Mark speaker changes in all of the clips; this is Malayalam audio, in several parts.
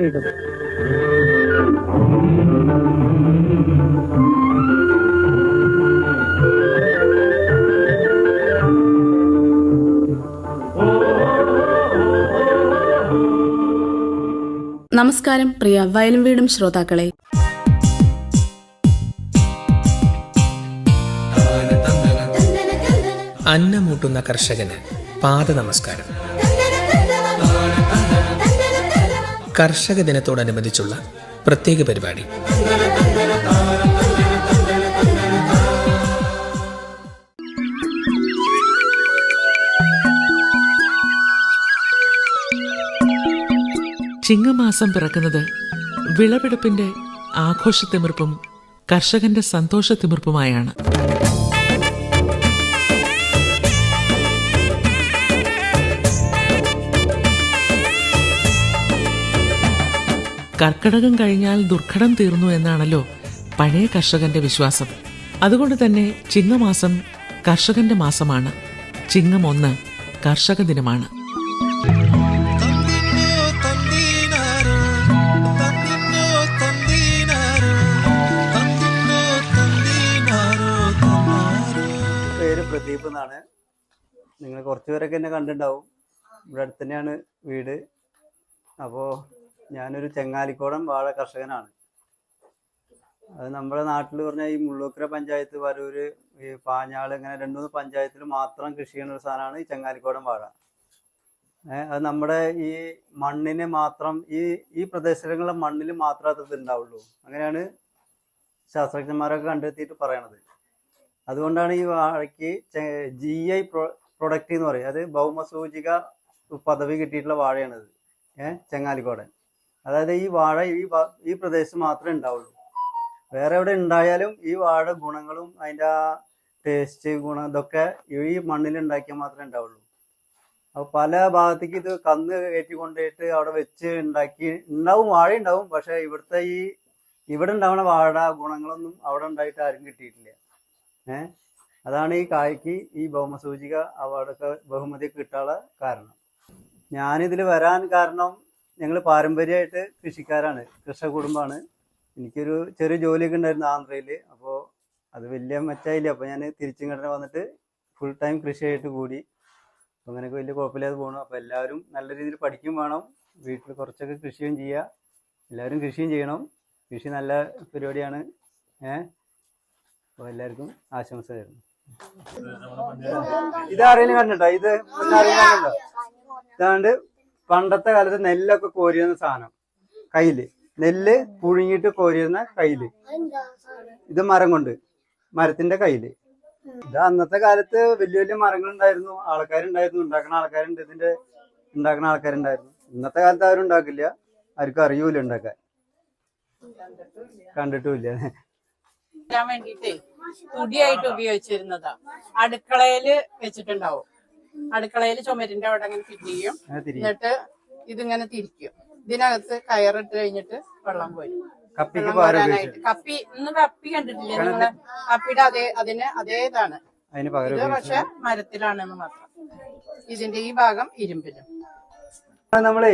Speaker 1: വീടും.
Speaker 2: നമസ്കാരം പ്രിയ വയലും വീടും ശ്രോതാക്കളെ.
Speaker 3: അന്നമൂട്ടുന്ന കർഷകന് പാദ നമസ്കാരം. കർഷക ദിനത്തോടനുബന്ധിച്ചുള്ള പ്രത്യേക പരിപാടി.
Speaker 4: ചിങ്ങമാസം പിറക്കുന്നത് വിളവെടുപ്പിന്റെ ആഘോഷത്തിമിർപ്പും കർഷകന്റെ സന്തോഷത്തിമിർപ്പുമായാണ്. കർക്കടകം കഴിഞ്ഞാൽ ദുർഘടം തീർന്നു എന്നാണല്ലോ പഴയ കർഷകന്റെ വിശ്വാസം. അതുകൊണ്ട് തന്നെ ചിങ്ങമാസം കർഷകന്റെ മാസമാണ്. ചിങ്ങം 1 കർഷക ദിനമാണ്.
Speaker 5: പേര് പ്രദീപ് എന്നാണ്. നിങ്ങൾ കുറച്ചുപേരൊക്കെ എന്നെ കണ്ടിട്ടുണ്ടാവും. ഇവിടെ അടുത്ത് തന്നെയാണ് വീട്. അപ്പോൾ ഞാനൊരു ചെങ്ങാലിക്കോടൻ വാഴ കർഷകനാണ്. അത് നമ്മുടെ നാട്ടിൽ പറഞ്ഞാൽ ഈ മുള്ളൂക്കര പഞ്ചായത്ത്, വരൂര്, ഈ പാഞ്ഞാള്, ഇങ്ങനെ 2-3 പഞ്ചായത്തിൽ മാത്രം കൃഷി ചെയ്യുന്ന ഒരു സാധനമാണ് ഈ ചെങ്ങാലിക്കോടൻ വാഴ. അത് നമ്മുടെ ഈ മണ്ണിനെ മാത്രം, ഈ പ്രദേശങ്ങളിലെ മണ്ണിൽ മാത്രമേ അത് ഉണ്ടാവുള്ളൂ. അങ്ങനെയാണ് ശാസ്ത്രജ്ഞന്മാരൊക്കെ കണ്ടെത്തിയിട്ട് പറയണത്. അതുകൊണ്ടാണ് ഈ വാഴയ്ക്ക് GI പ്രൊഡക്റ്റ് എന്ന് പറയും. അത് ഭൗമസൂചിക പദവി കിട്ടിയിട്ടുള്ള വാഴയാണിത്, ചെങ്ങാലിക്കോടൻ. അതായത് ഈ വാഴ ഈ പ്രദേശത്ത് മാത്രമേ ഉണ്ടാവുള്ളൂ. വേറെ എവിടെ ഉണ്ടായാലും ഈ വാഴ ഗുണങ്ങളും അതിൻ്റെ ആ ടേസ്റ്റ് ഗുണം ഇതൊക്കെ ഈ മണ്ണിൽ ഉണ്ടാക്കിയാൽ മാത്രമേ ഉണ്ടാവുള്ളൂ. അപ്പോൾ പല ഭാഗത്തേക്ക് ഇത് കന്ന് കയറ്റി കൊണ്ടുപോയിട്ട് അവിടെ വെച്ച് ഉണ്ടാവും, വാഴ ഉണ്ടാവും. പക്ഷെ ഇവിടെ ഉണ്ടാവുന്ന വാഴ ഗുണങ്ങളൊന്നും അവിടെ ഉണ്ടായിട്ട് ആരും കിട്ടിയിട്ടില്ല. അതാണ് ഈ കായ്ക്ക് ഈ ഭൗമസൂചിക അവാർഡൊക്കെ ബഹുമതി കിട്ടാനുള്ള കാരണം. ഞാനിതിൽ വരാൻ കാരണം, ഞങ്ങൾ പാരമ്പര്യമായിട്ട് കൃഷിക്കാരാണ്, കർഷക കുടുംബമാണ്. എനിക്കൊരു ചെറിയ ജോലിയൊക്കെ ഉണ്ടായിരുന്നു ആന്ധ്രയിൽ. അപ്പോൾ അത് വലിയ മെച്ചമായില്ല. അപ്പോൾ ഞാൻ തിരിച്ചിങ്ങോട്ട് വന്നിട്ട് ഫുൾ ടൈം കൃഷിയായിട്ട് കൂടി. അപ്പോൾ അങ്ങനെയൊക്കെ വലിയ കുഴപ്പമില്ലാതെ പോകണം. അപ്പോൾ എല്ലാവരും നല്ല രീതിയിൽ പഠിക്കും വേണം, വീട്ടിൽ കുറച്ചൊക്കെ കൃഷിയും ചെയ്യുക. എല്ലാവരും കൃഷിയും ചെയ്യണം. കൃഷി നല്ല പരിപാടിയാണ്. അപ്പോൾ എല്ലാവർക്കും ആശംസ തരുന്നു. ഇതാരെങ്കിലും കണ്ടിട്ടോ? ഇത് മുന്നാരെങ്കിലും കണ്ടോ? ഇതാണ്ട് പണ്ടത്തെ കാലത്ത് നെല്ലൊക്കെ കോരിയുന്ന സാധനം, കയ്യില് നെല്ല് പുഴുങ്ങിയിട്ട് കോരിയുന്ന കയ്യില്. ഇത് മരത്തിന്റെ കയ്യില്. ഇത് അന്നത്തെ കാലത്ത് വലിയ വലിയ മരങ്ങളുണ്ടായിരുന്നു, ആൾക്കാരുണ്ടായിരുന്നു, ഉണ്ടാക്കുന്ന ആൾക്കാരുണ്ട്, ഇതിന്റെ ഉണ്ടാക്കുന്ന ആൾക്കാരുണ്ടായിരുന്നു. ഇന്നത്തെ കാലത്ത് ആരും ഉണ്ടാക്കില്ല, ആർക്കും അറിയൂല ഉണ്ടാക്കാൻ, കണ്ടിട്ടുമില്ല.
Speaker 6: വേണ്ടിട്ടേ തുടിയായിട്ട് ഉപയോഗിച്ചിരുന്നതാ. അടുക്കളയില് വെച്ചിട്ടുണ്ടാവും. അടുക്കളയില് ചുമരിന്റെ അവിടെ അങ്ങനെ ഫിറ്റ് ചെയ്യും. എന്നിട്ട് ഇതിങ്ങനെ തിരിക്കും. ഇതിനകത്ത് കയറിട്ട് കഴിഞ്ഞിട്ട് വെള്ളം പോരും. കപ്പി കപ്പി കണ്ടിട്ടില്ലേ നിങ്ങള്? കപ്പിയുടെ അതേതാണ് ഇത്. പക്ഷെ മരത്തിലാണെന്ന് മാത്രം. ഇതിന്റെ ഈ ഭാഗം ഇരുമ്പിലും.
Speaker 5: നമ്മളെ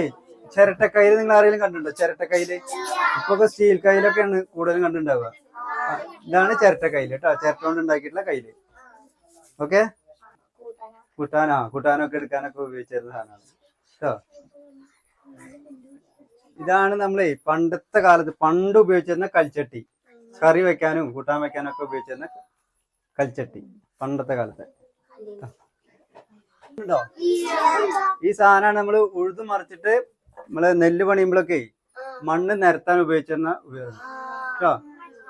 Speaker 5: ചിരട്ടക്കയില് നിങ്ങൾ ആരെങ്കിലും കണ്ടിട്ടുണ്ടോ? ചിരട്ടക്കയില് ഇപ്പൊ സ്റ്റീൽ കയ്യിലൊക്കെയാണ് കൂടുതലും കണ്ടിട്ടുണ്ടാവുക. ഇതാണ് ചിരട്ടക്കയില് കേട്ടോ, ചിരട്ട കൊണ്ട് ഉണ്ടാക്കിയിട്ടുള്ള കയ്യില്. ഓക്കെ, കൂട്ടാനൊക്കെ എടുക്കാനൊക്കെ ഉപയോഗിച്ചിരുന്ന സാധനമാണ് കേട്ടോ. ഇതാണ് നമ്മളെ പണ്ടത്തെ കാലത്ത് പണ്ട് ഉപയോഗിച്ചിരുന്ന കൽച്ചട്ടി, കറി വെക്കാനും കൂട്ടാൻ വെക്കാനും ഒക്കെ ഉപയോഗിച്ചിരുന്ന കൽച്ചട്ടി പണ്ടത്തെ കാലത്ത്. ഉണ്ടോ? ഈ സാധനമാണ് നമ്മൾ ഉഴുതു മറിച്ചിട്ട് നമ്മള് നെല്ല് പണിയുമ്പോഴൊക്കെ മണ്ണ് നിരത്താൻ ഉപയോഗിച്ചിരുന്ന ഉപയോഗം കേട്ടോ.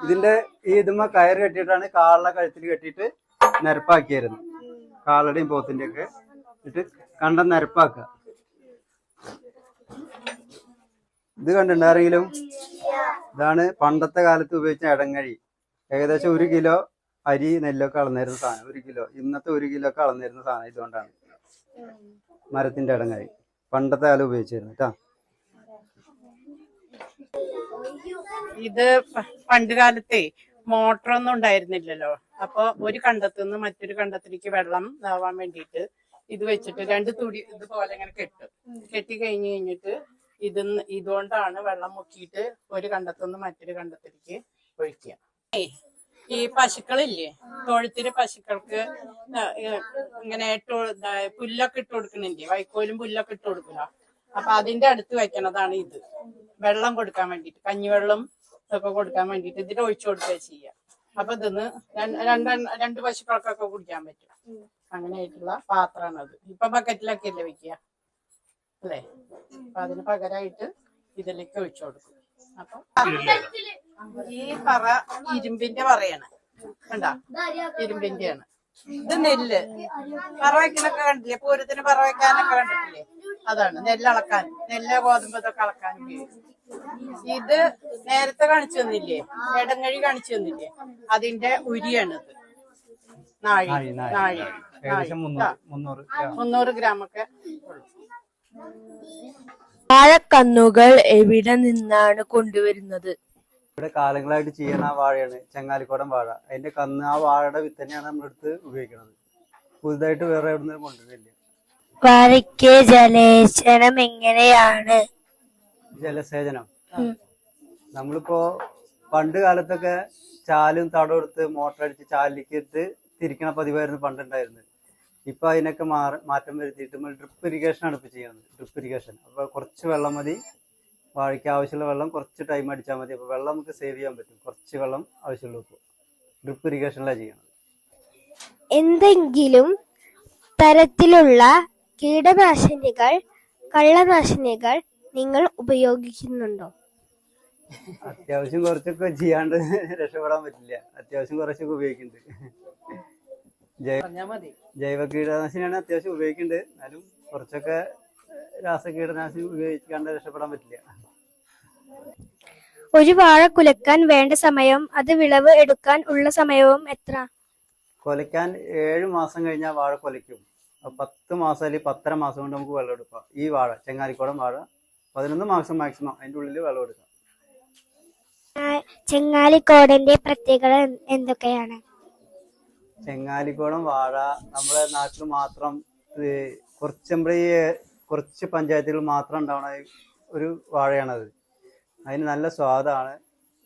Speaker 5: ഇതിന്റെ ഇതുമ്മ കയറ് കെട്ടിയിട്ടാണ് കാളയുടെ കഴുത്തിൽ കെട്ടിയിട്ട് നിരപ്പാക്കിയായിരുന്നു. കാളയുടെയും പോത്തിന്റെ ഒക്കെ ഇട്ട് കണ്ടം നിരപ്പാക്കുക. ഇത് കണ്ടിട്ടുണ്ടാരെങ്കിലും? ഇതാണ് പണ്ടത്തെ കാലത്ത് ഉപയോഗിച്ച ഇടങ്ങഴി. ഏകദേശം 1 കിലോ അരി നെല്ലൊക്കെ അളന്നിരുന്ന സാധനം. 1 കിലോ, ഇന്നത്തെ 1 കിലോ ഒക്കെ അളന്നിരുന്ന സാധനം ഇതുകൊണ്ടാണ്. മരത്തിന്റെ ഇടങ്ങഴി പണ്ടത്തെ കാലം ഉപയോഗിച്ചിരുന്നു കേട്ടോ.
Speaker 6: ഇത് പണ്ട് കാലത്തെ മോട്ടറൊന്നും ഉണ്ടായിരുന്നില്ലല്ലോ. അപ്പൊ ഒരു കണ്ടത്തുനിന്ന് മറ്റൊരു കണ്ടത്തിലേക്ക് വെള്ളം ഇതാവാൻ വേണ്ടിയിട്ട് ഇത് വെച്ചിട്ട് 2 തുടി ഇതുപോലെ ഇങ്ങനെ കെട്ടി കഴിഞ്ഞിട്ട് ഇതുകൊണ്ടാണ് വെള്ളം മുക്കിയിട്ട് ഒരു കണ്ടത്തുനിന്ന് മറ്റൊരു കണ്ടത്തിലേക്ക് ഒഴിക്കുക. ഈ പശുക്കളില്ലേ, തൊഴുത്തില് പശുക്കൾക്ക് ഇങ്ങനെ പുല്ലൊക്കെ ഇട്ട് കൊടുക്കണില്ലേ, വൈക്കോലും പുല്ലൊക്കെ ഇട്ട് കൊടുക്കില്ല. അപ്പൊ അതിന്റെ അടുത്ത് വെക്കണതാണ് ഇത്. വെള്ളം കൊടുക്കാൻ വേണ്ടിട്ട്, കഞ്ഞിവെള്ളം ഇതൊക്കെ കൊടുക്കാൻ വേണ്ടിട്ട് ഇതിൽ ഒഴിച്ചു കൊടുക്കുക ചെയ്യുക. അപ്പൊ ഇതിന്ന് രണ്ട് പശുക്കൾക്കൊക്കെ കുടിക്കാൻ പറ്റും. അങ്ങനെയായിട്ടുള്ള പാത്രമാണ് അത്. ഇപ്പൊ ബക്കറ്റിലൊക്കെ അല്ലേ വെക്കുക അല്ലേ? അപ്പൊ അതിന് പകരമായിട്ട് ഇതിലേക്ക് ഒഴിച്ചു കൊടുക്കും. അപ്പൊ ഈ പറ ഇരുമ്പിന്റെ പറയാണ്, കണ്ടാ, ഇരുമ്പിന്റെയാണ്. ഇത് നെല്ല് പറ വയ്ക്കണൊക്കെ കണ്ടില്ലേ, പൂരത്തിന് പറ വയ്ക്കാനൊക്കെ കണ്ടിട്ടില്ലേ, അതാണ് നെല്ലളക്കാൻ, നെല്ല് ഗോതമ്പ് ഇതൊക്കെ അളക്കാൻ ഉപയോഗിക്കും. ഇത് നേരത്തെ കാണിച്ചു തന്നില്ലേ, ഇടങ്ങഴി കാണിച്ചു തന്നില്ലേ, അതിന്റെ ഉരിയാണിത്. നാഴി 300 ഗ്രാമൊക്കെ ഉള്ളു.
Speaker 1: വാഴക്കന്നുകൾ എവിടെ നിന്നാണ് കൊണ്ടുവരുന്നത്?
Speaker 5: ഇവിടെ കാലങ്ങളായിട്ട് ചെയ്യുന്ന വാഴയാണ് ചങ്ങാലിക്കോടൻ വാഴ. അതിന്റെ കന്ന്, ആ വാഴയുടെ വിത്ത് തന്നെയാണ് നമ്മളെടുത്ത് ഉപയോഗിക്കുന്നത്. പുതുതായിട്ട് വേറെ എവിടെ നിന്നും കൊണ്ടുവരില്ല.
Speaker 1: വാഴയ്ക്ക് ജലസേചനം എങ്ങനെയാണ്?
Speaker 5: ജലസേചനം നമ്മളിപ്പോ പണ്ട് കാലത്തൊക്കെ ചാലും തടം എടുത്ത് മോട്ടർ അടിച്ച് ചാലിലേക്ക് ഇട്ട് തിരിക്കണ പതിവായിരുന്നു പണ്ടുണ്ടായിരുന്നത്. ഇപ്പൊ അതിനൊക്കെ മാറ്റം വരുത്തിയിട്ട് നമ്മൾ ഡ്രിപ്പ് ഇറിഗേഷൻ ആണ് ഇപ്പൊ ചെയ്യുന്നത്. ഡ്രിപ്പ് ഇറിഗേഷൻ അപ്പൊ കുറച്ച് വെള്ളം മതി, വാഴയ്ക്ക് ആവശ്യമുള്ള വെള്ളം കുറച്ച് ടൈം അടിച്ചാൽ മതി. അപ്പൊ വെള്ളം നമുക്ക് സേവ് ചെയ്യാൻ പറ്റും. കുറച്ച് വെള്ളം ആവശ്യമുള്ളൂ. ഇപ്പോൾ ഡ്രിപ്പ് ഇറിഗേഷനിലാണ് ചെയ്യണത്.
Speaker 1: എന്തെങ്കിലും തരത്തിലുള്ള കീടനാശിനികൾ, കള്ളനാശിനികൾ നിങ്ങൾ ഉപയോഗിക്കുന്നുണ്ടോ?
Speaker 5: അത്യാവശ്യം കുറച്ചൊക്കെ ചെയ്യാണ്ട് രക്ഷപ്പെടാൻ പറ്റില്ല. അത്യാവശ്യം കുറച്ചൊക്കെ ഉപയോഗിക്കുന്നുണ്ട്. ജൈവ കീടനാശിനിയാണ് അത്യാവശ്യം ഉപയോഗിക്കുന്നുണ്ട്. എന്നാലും കുറച്ചൊക്കെ രാസ കീടനാശിനി ഉപയോഗിക്കാണ്ട് രക്ഷപ്പെടാൻ പറ്റില്ല.
Speaker 1: ഒരു വാഴ കുലക്കാൻ വേണ്ട സമയം, അത് വിളവ് എടുക്കാൻ ഉള്ള സമയവും എത്ര?
Speaker 5: കൊലയ്ക്കാൻ 7 മാസം കഴിഞ്ഞാൽ വാഴ കൊലയ്ക്കും. 10 മാസം അല്ലെങ്കിൽ 10.5 മാസം കൊണ്ട് നമുക്ക് വെള്ളം എടുക്കാം. ഈ വാഴ ചെങ്ങാലിക്കോടൻ വാഴ 11 മാസം മാക്സിമം അതിൻ്റെ ഉള്ളിൽ വെള്ളം എടുക്കാം.
Speaker 1: ചെങ്ങാലിക്കോടന്റെ പ്രത്യേകത എന്തൊക്കെയാണ്?
Speaker 5: ചെങ്ങാലിക്കോടൻ വാഴ നമ്മുടെ നാട്ടിൽ മാത്രം, കുറച്ച് പഞ്ചായത്തുകൾ മാത്രം ഉണ്ടാവുന്ന ഒരു വാഴയാണത്. അതിന് നല്ല സ്വാദാണ്.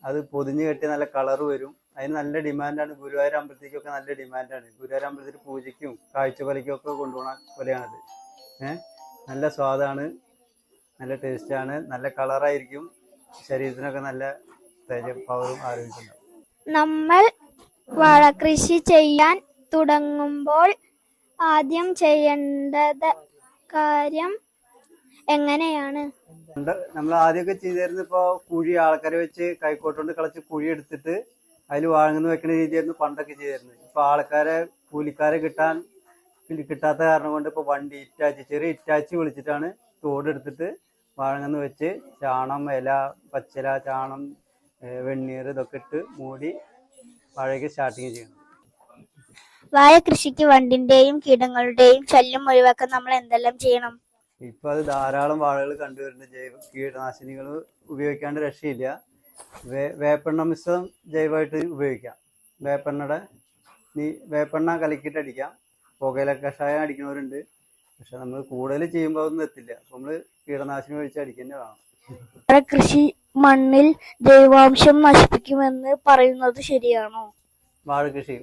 Speaker 5: അത് പൊതിഞ്ഞ് കെട്ടി നല്ല കളറ് വരും. അതിന് നല്ല ഡിമാൻഡാണ്. ഗുരുവായൂർ അമ്പലത്തേക്കൊക്കെ നല്ല ഡിമാൻഡാണ്. ഗുരുവായൂർ അമ്പലത്തിൽ പൂജയ്ക്കും കാഴ്ചക്കൊലയ്ക്കും ഒക്കെ കൊണ്ടുപോകുന്ന കൊലയാണത്. നല്ല സ്വാദാണ്, നല്ല ടേസ്റ്റാണ്, നല്ല കളറായിരിക്കും. ശരീരത്തിനൊക്കെ നല്ല പവറും ആരോഗ്യമുണ്ടാവും.
Speaker 1: നമ്മൾ വാഴ കൃഷി ചെയ്യാൻ തുടങ്ങുമ്പോൾ ആദ്യം ചെയ്യേണ്ടത് കാര്യം എങ്ങനെയാണ്?
Speaker 5: നമ്മൾ ആദ്യമൊക്കെ ചെയ്തിരുന്നു, ഇപ്പൊ കുഴി ആൾക്കാരെ വെച്ച് കൈക്കോട്ടുകൊണ്ട് കളച്ച് കുഴി എടുത്തിട്ട് അതിൽ വാഴങ്ങുന്ന വെക്കുന്ന രീതിയായിരുന്നു പണ്ടൊക്കെ ചെയ്തിരുന്നത്. ഇപ്പൊ ആൾക്കാരെ, കൂലിക്കാരെ കിട്ടാത്ത കാരണം കൊണ്ട് ഇപ്പൊ വണ്ടി ചെറിയ ഇറ്റാച്ചി വിളിച്ചിട്ടാണ് തോടെടുത്തിട്ട് വാഴങ്ങുന്ന വെച്ച് ചാണം, ഇല, പച്ചില, ചാണം, വെണ്ണീർ ഇതൊക്കെ ഇട്ട് മൂടി വാഴയ്ക്ക് സ്റ്റാർട്ടിങ് ചെയ്യണം.
Speaker 1: വാഴ കൃഷിക്ക് വണ്ടിന്റെയും കീടങ്ങളുടെയും ശല്യം ഒഴിവാക്കാൻ നമ്മൾ എന്തെല്ലാം ചെയ്യണം?
Speaker 5: ഇപ്പൊ അത് ധാരാളം വാഴകൾ കണ്ടുവരുന്നുണ്ട്. ജൈവ കീടനാശിനികൾ ഉപയോഗിക്കാണ്ട് രക്ഷയില്ല. വേപ്പെണ്ണ മിശ്രം ജൈവമായിട്ട് ഉപയോഗിക്കാം. വേപ്പെണ്ണ കലക്കിയിട്ട് അടിക്കാം. പുകയില കഷായം അടിക്കുന്നവരുണ്ട്. പക്ഷെ നമ്മൾ കൂടുതൽ ചെയ്യുമ്പോൾ അതൊന്നും എത്തില്ല. അപ്പൊ നമ്മള് കീടനാശിനി ഒഴിച്ച് അടിക്കുന്നേ വേണം.
Speaker 1: വാഴ കൃഷി മണ്ണിൽ ജൈവാംശം നശിപ്പിക്കുമെന്ന് പറയുന്നത് ശരിയാണോ?
Speaker 5: വാഴ കൃഷി